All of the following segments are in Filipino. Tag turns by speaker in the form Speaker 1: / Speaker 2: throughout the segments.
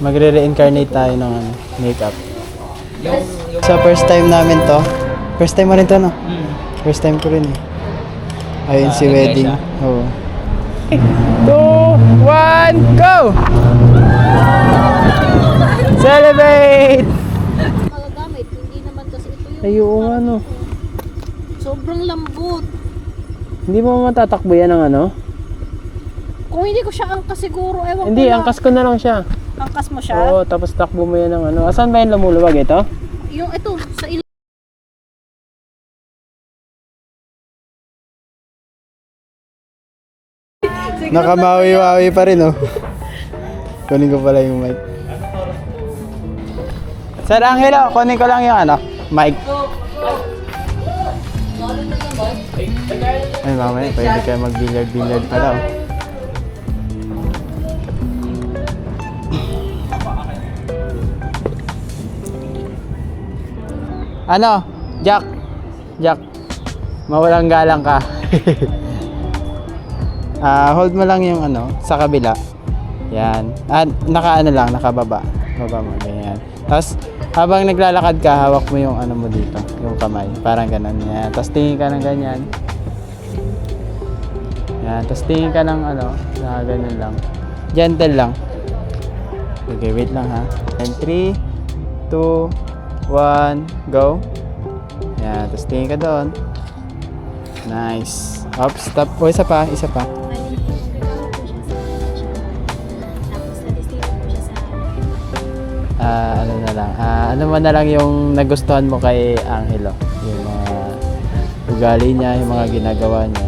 Speaker 1: Magre-reincarnate tayo ng ano, makeup. So first time namin to. First time mo rin to, no? First time ko rin eh. Ayun si wedding. Oo. 2, 1, go! Celebrate!
Speaker 2: Magagamit, hindi naman kasi ito yung
Speaker 1: Ayun nga no.
Speaker 2: sobrang lambot.
Speaker 1: Hindi mo matatakbo yan ng ano?
Speaker 2: Kung hindi ko siya angkas siguro, ewan
Speaker 1: Hindi,
Speaker 2: ko lang.
Speaker 1: angkas ko na lang siya.
Speaker 2: Angkas mo siya?
Speaker 1: Oo, tapos takbo mo yan ng ano. Asan ba yung lumuluwag ito?
Speaker 2: Yung ito, sa ilong.
Speaker 1: Nakamawi-wawi pa rin oh. Kunin ko pala yung mic. Sir Angelo, kunin ko lang yung ano, mic. Ay mamaya, pwede kayo mag-billiard pala oh. Ano? Jack? Jack, mawalang galang ka. Hold mo lang yung ano, sa kabila. Yan. Naka-ano lang, nakababa. Baba mo, ganyan. Tapos, habang naglalakad ka, hawak mo yung ano mo dito, yung kamay. Parang ganun. Yan. Tapos, tingin ka ng ganyan. Yan. Tapos, tingin ka ng ano, na ganun lang. Gentle lang. Okay, wait lang ha. And 3, 2, 1, go. Yan. Tapos, tingin ka doon. Nice. Up, stop. O, isa pa, isa pa. Ano na lang, ano mo na lang yung nagustuhan mo kay Angelo, yung mga ugali niya, yung mga ginagawa niya.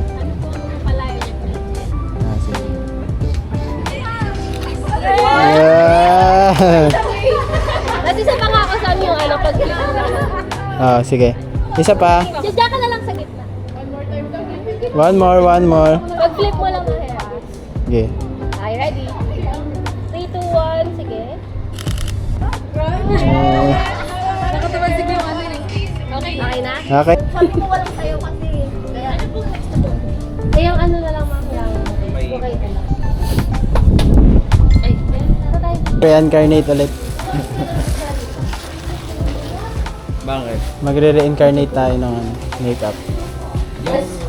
Speaker 1: Sige.
Speaker 2: Kasi sa mga ako sa yung ano, pag
Speaker 1: Sige. Isa pa.
Speaker 2: Diyan ka na lang sa gitna.
Speaker 1: One more.
Speaker 2: Pag-flip mo lang mahirap.
Speaker 1: Okay.
Speaker 2: Okay, ready? 3, 2, 1, sige. Nakatawag siguro yung ano eh. Okay na?
Speaker 1: Okay.
Speaker 2: Sabi ko walang sayo kasi. Kaya ano po next to? Yung ano na lang ma'am, yung okay na lang. Ay, ano tayo?
Speaker 1: Reincarnate ulit.
Speaker 3: Bakit?
Speaker 1: Magre-reincarnate tayo ng ano, makeup.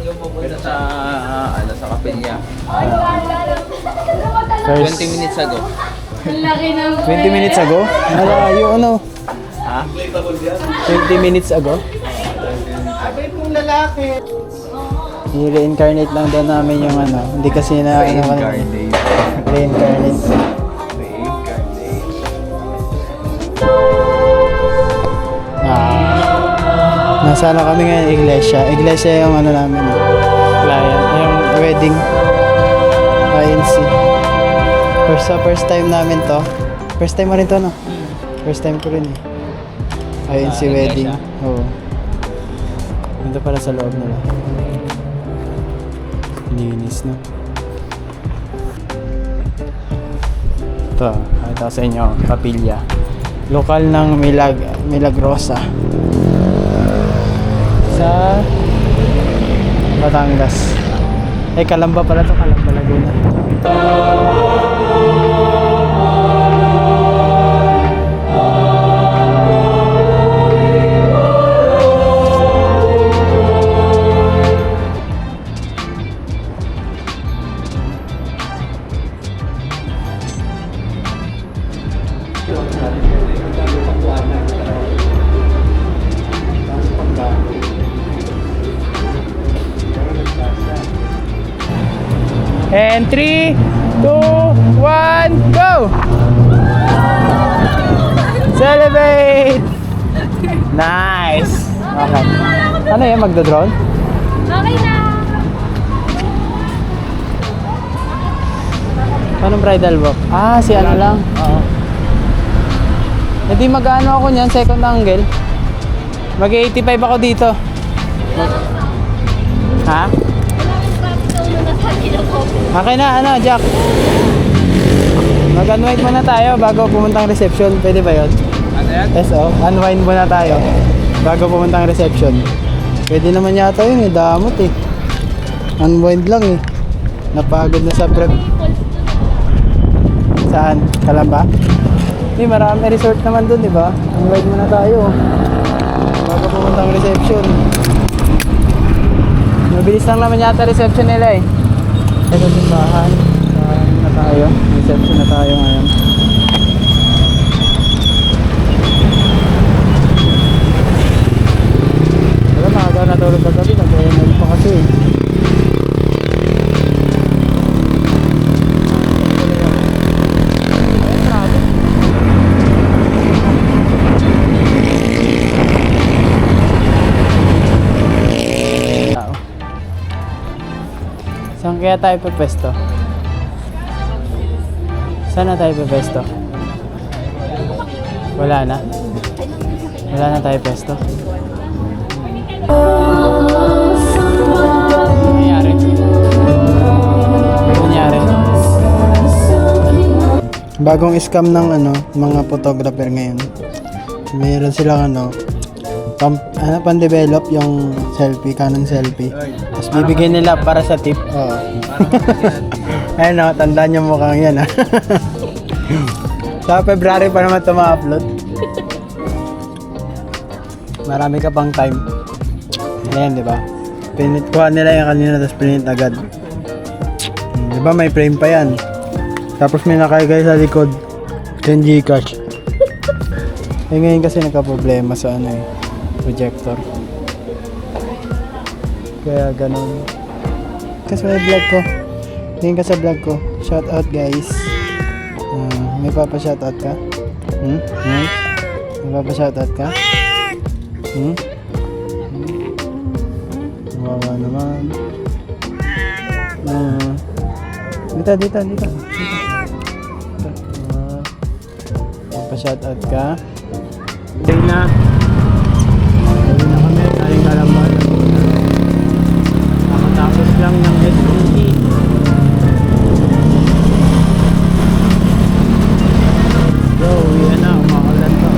Speaker 3: Yung pupunta sa ano sa kapilya.
Speaker 1: First,
Speaker 3: 20 minutes ago.
Speaker 1: 20 minutes ago? Malayo ano?
Speaker 3: Ha?
Speaker 1: 20 minutes ago? I-reincarnate lang daw namin yung ano. Hindi kasi na reincarnate. Nasa na kami ngayon, Iglesia yung ano namin. Client. Yung wedding. INC. First time namin to. First time mo rin to, no? First time ko rin eh. INC wedding. Oo. Ito pala sa loob nila. Linis na. Ito, ito sa inyo, kapilya. Lokal ng Milagrosa. Sa Batangas. Calamba pala to, Calamba Laguna. And 3, 2, 1, go! Celebrate! Nice! Okay. Ano yan, magdodrone?
Speaker 2: Okay na!
Speaker 1: Anong bridal walk? Si ano lang? Oo. Hindi mag-ano ako niyan, second angle. Mag-85 ako dito. Ha? Okay na, ano, Jack? Mag-unwind muna tayo bago pumuntang reception. Pwede ba yun?
Speaker 3: Ano yan?
Speaker 1: SO, unwind muna tayo bago pumuntang reception. Pwede naman yata yun eh, damot eh. Unwind lang eh. Napagod na sa prep. Saan? Kalamba? Marami resort naman dun, di ba? Invite muna tayo. Bago pumunta ang reception. Mabilis lang naman yata reception nila eh. Ito simbahan. Simbahan na tayo. Reception na tayo ngayon. Wala, maaga natulog kagabi. Nag-ML pa kasi eh. Tao. Saan kaya tayo pwesto? Saan na tayo pwesto? Wala na? Wala na tayo pwesto? Ano nangyari? Ano nangyari? Bagong scam ng mga photographer ngayon. Meron silang pan-develop yung selfie, Canon selfie. Tapos bibigyan nila para sa tip. Oo. Ayun tandaan yung mukhang yan Sa February pa naman ito ma-upload. Marami ka pang time. Ayan, di ba? Kuha nila yung kanina tapos pinit agad. Di ba may frame pa yan? Tapos may nakalagay sa likod 10 Gcash. Ngayon kasi nagka-problema sa projector. Kaya ganun. Kasi may vlog ko. Tingin ka sa vlog ko. Shout out guys. May papa-shoutout ka? May papa-shoutout ka? Wawa naman. Dito. Papa-shoutout ka? Day na. Day na kami. Aling kalaman. Nakatapos lang ng SPE. Uwi na, umakalan pa.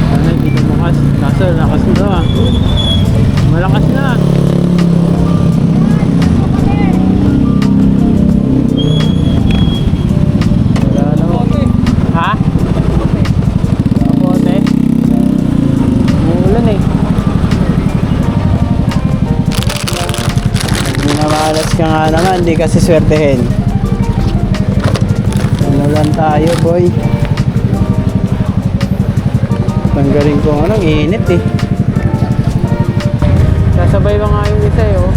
Speaker 1: Sana hindi ka bukas. Kaso, lakas na malakas na. Wala naman. Ha? Kapote? Umuulan eh. Hindi na maalas ka nga naman, hindi kasi swertehin. Lang tayo boy. Tanggalin ko init eh. Sasabay ba nga yung isa eh oh.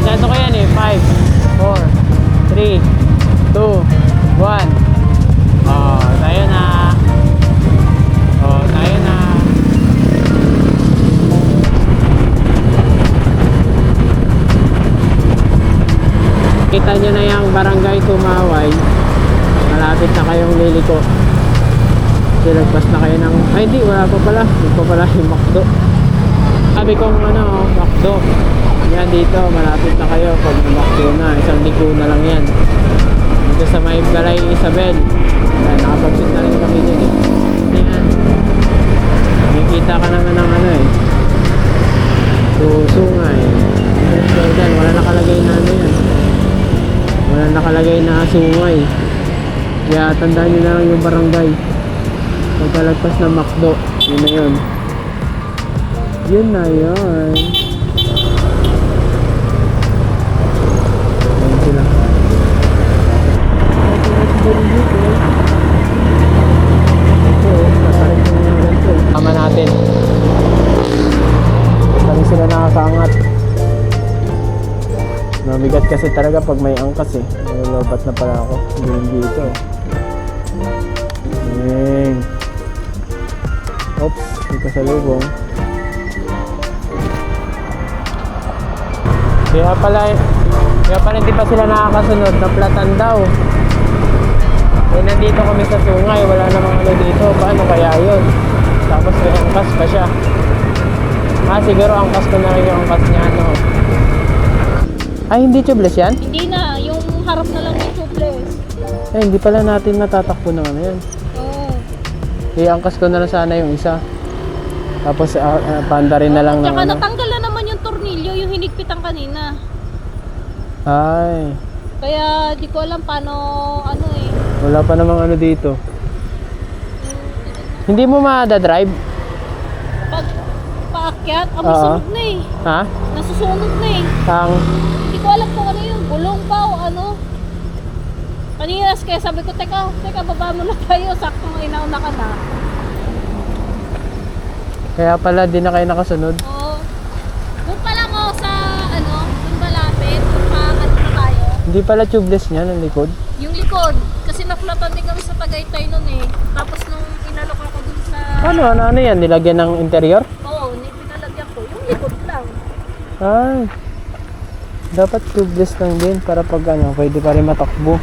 Speaker 1: Dito ko yan eh. 5, 4, 3, 2, 1. Tayo na. Tayo na. Kita nyo na yung barangay Tumaway. Malapit na kayong liliko. Lagpas na kayo ng... Ay hindi, wala pa pala. Hindi pa pala yung McDo. Sabi kong McDo. Yan dito, malapit na kayo. Pag McDo na, isang ligo na lang yan. Dito sa may Balay Isabel. Nakapag-shoot na rin kami dito. Yan. Nakikita ka naman ng Susungay. Wala nakalagay na yan. Wala nakalagay na sungay. Kaya tandaan nyo na lang yung barangay. Pagkalagpas ng McDo, yun na yun. Yun na yun. Ayan sila. Tama natin. Kami sila nakakaangat. Mabigat kasi talaga pag may angkas eh. Nalolobat na pala ako. Dito. Oops, dito sa lubong. Kaya pala hindi pa sila nakakasunod. Naplatan daw. Nandito kami sa sungay. Wala namang dito. Paano kaya yun? Tapos may angkas pa siya. Siguro angkas ko na rin yung angkas niya Ay, hindi tubeless yan?
Speaker 2: Hindi na, yung harap na lang yung tubeless.
Speaker 1: Hindi pala natin natatakbo naman yan.
Speaker 2: Oo.
Speaker 1: Iangkas ko na lang sana yung isa. Tapos panda rin na lang
Speaker 2: Tsaka
Speaker 1: ng
Speaker 2: natanggal na naman yung tornilyo, yung hinigpit ang
Speaker 4: kanina.
Speaker 1: Ay,
Speaker 4: Kaya di ko alam paano ano eh.
Speaker 1: wala pa namang ano dito. Hindi mo ma-drive?
Speaker 4: Pag paakyat,
Speaker 1: Oo.
Speaker 4: sunog na eh.
Speaker 1: Ha?
Speaker 4: Nasusunog na eh.
Speaker 1: Ang,
Speaker 4: Hindi ko alam kung ano yun, gulong ba o ano. Kanina kaya sabi ko, teka, baba mo na tayo. Sakto mo inauna ka na.
Speaker 1: kaya pala di na kayo nakasunod.
Speaker 4: Oo. Doon pa lang ako sa ano, doon malapit. Doon pa ano na tayo.
Speaker 1: Hindi pala tubeless niya ng likod.
Speaker 4: Yung likod, kasi naplatan din kami sa Tagaytay nun eh. Tapos nung inalok ako dun sa...
Speaker 1: Ano yan? Nilagyan ng interior?
Speaker 4: Oo, pinalagyan ko. Yung likod lang.
Speaker 1: Ay, dapat tubeless lang din para pag ano, pwede pa rin matakbo.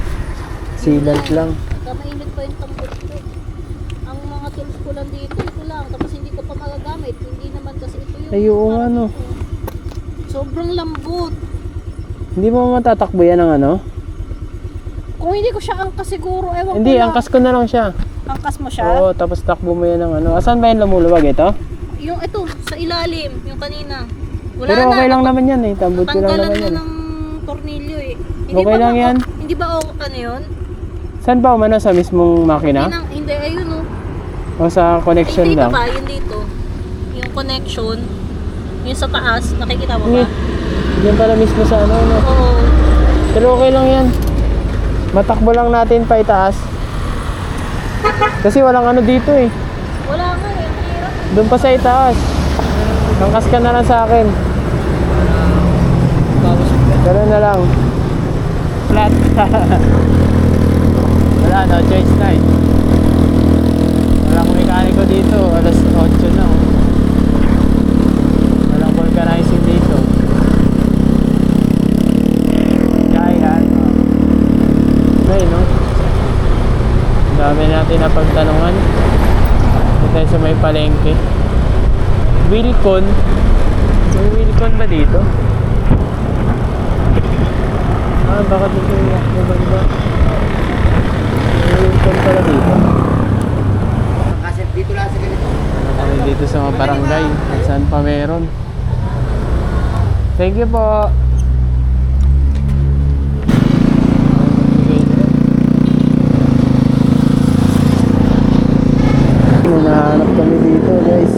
Speaker 1: Sealant lang.
Speaker 4: Saka mainit pa yung tambot ko. Ang mga tools ko lang dito, ito lang. Tapos hindi ko pa magagamit. Hindi naman kasi ito yung...
Speaker 1: Ay, oo nga, no.
Speaker 4: Sobrang lambot.
Speaker 1: Hindi mo matatakbo yan ng ano?
Speaker 4: Kung hindi ko siya angkas siguro, ewan
Speaker 1: Hindi,
Speaker 4: ko lang.
Speaker 1: angkas ko na lang siya.
Speaker 4: Angkas mo siya?
Speaker 1: Oo, tapos takbo mo yan ng ano. Asan ba yung lumuluwag ito?
Speaker 4: Yung ito, sa ilalim, yung kanina. Wala
Speaker 1: Pero okay
Speaker 4: na,
Speaker 1: lang naman yan eh. Tambot ko lang
Speaker 4: tanggalan
Speaker 1: naman
Speaker 4: mo
Speaker 1: yan.
Speaker 4: ng tornilyo eh.
Speaker 1: Okay lang yan.
Speaker 4: Hindi ba ano yun?
Speaker 1: Saan ba umano? Sa mismong makina?
Speaker 4: Hindi, ayun oh.
Speaker 1: O sa connection
Speaker 4: Dito
Speaker 1: lang?
Speaker 4: ba? Yun dito. Yung connection. Yung sa taas, nakikita mo
Speaker 1: Hindi.
Speaker 4: ba?
Speaker 1: Diyan pala mismo sa ano, no?
Speaker 4: Oo.
Speaker 1: Pero okay lang yan. Matakbo lang natin pa itaas. Kasi walang ano dito eh.
Speaker 4: Wala nga eh. Ang hirap.
Speaker 1: Doon pa sa itaas. Angkas ka na lang sa akin. Gano'n na lang. Flat. Wala, no choice na eh. Walang mekaniko dito. Alas 8 na oh. Walang vulcanizing dito. Kaya okay, no? Ang dami natin na pagtanungan. Dito tayo sa may palengke. Wilcon. May Wilcon ba dito? Baka dito yung banda. May Wilcon pala dito.
Speaker 3: Kasi dito lang sa ganito.
Speaker 1: Kami dito sa mga barangay. Kung saan pa meron. Thank you po. Hinahanap kami dito guys.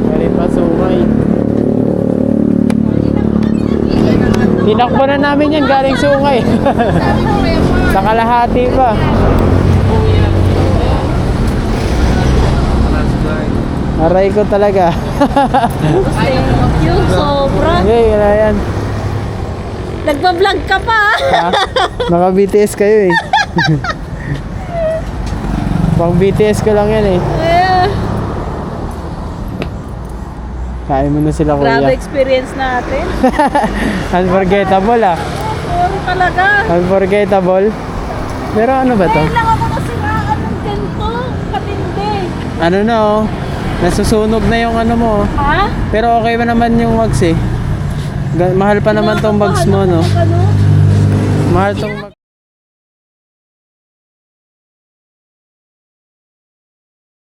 Speaker 1: Kali pa sumay. Tinakbo na namin yan galing sungay. Sa kalahati pa. Aray ko talaga.
Speaker 4: Yung sobra.
Speaker 1: Okay, yun na yan.
Speaker 4: Nagbablog ka pa.
Speaker 1: Ha? Naka BTS kayo eh. Pang BTS ko lang yan eh. Kain mo na sila kuya.
Speaker 4: Grabe experience natin.
Speaker 1: Unforgettable ah.
Speaker 4: Oo talaga.
Speaker 1: Unforgettable. Pero ano ba to?
Speaker 4: Ngayon lang ako nasiraan ng ganito. Katindi.
Speaker 1: Ano na oh. Nasusunog na yung ano mo oh.
Speaker 4: Ha?
Speaker 1: Pero okay ba naman yung mags eh. Mahal pa naman tong bags mo no.
Speaker 4: Ano?
Speaker 1: Mahal tong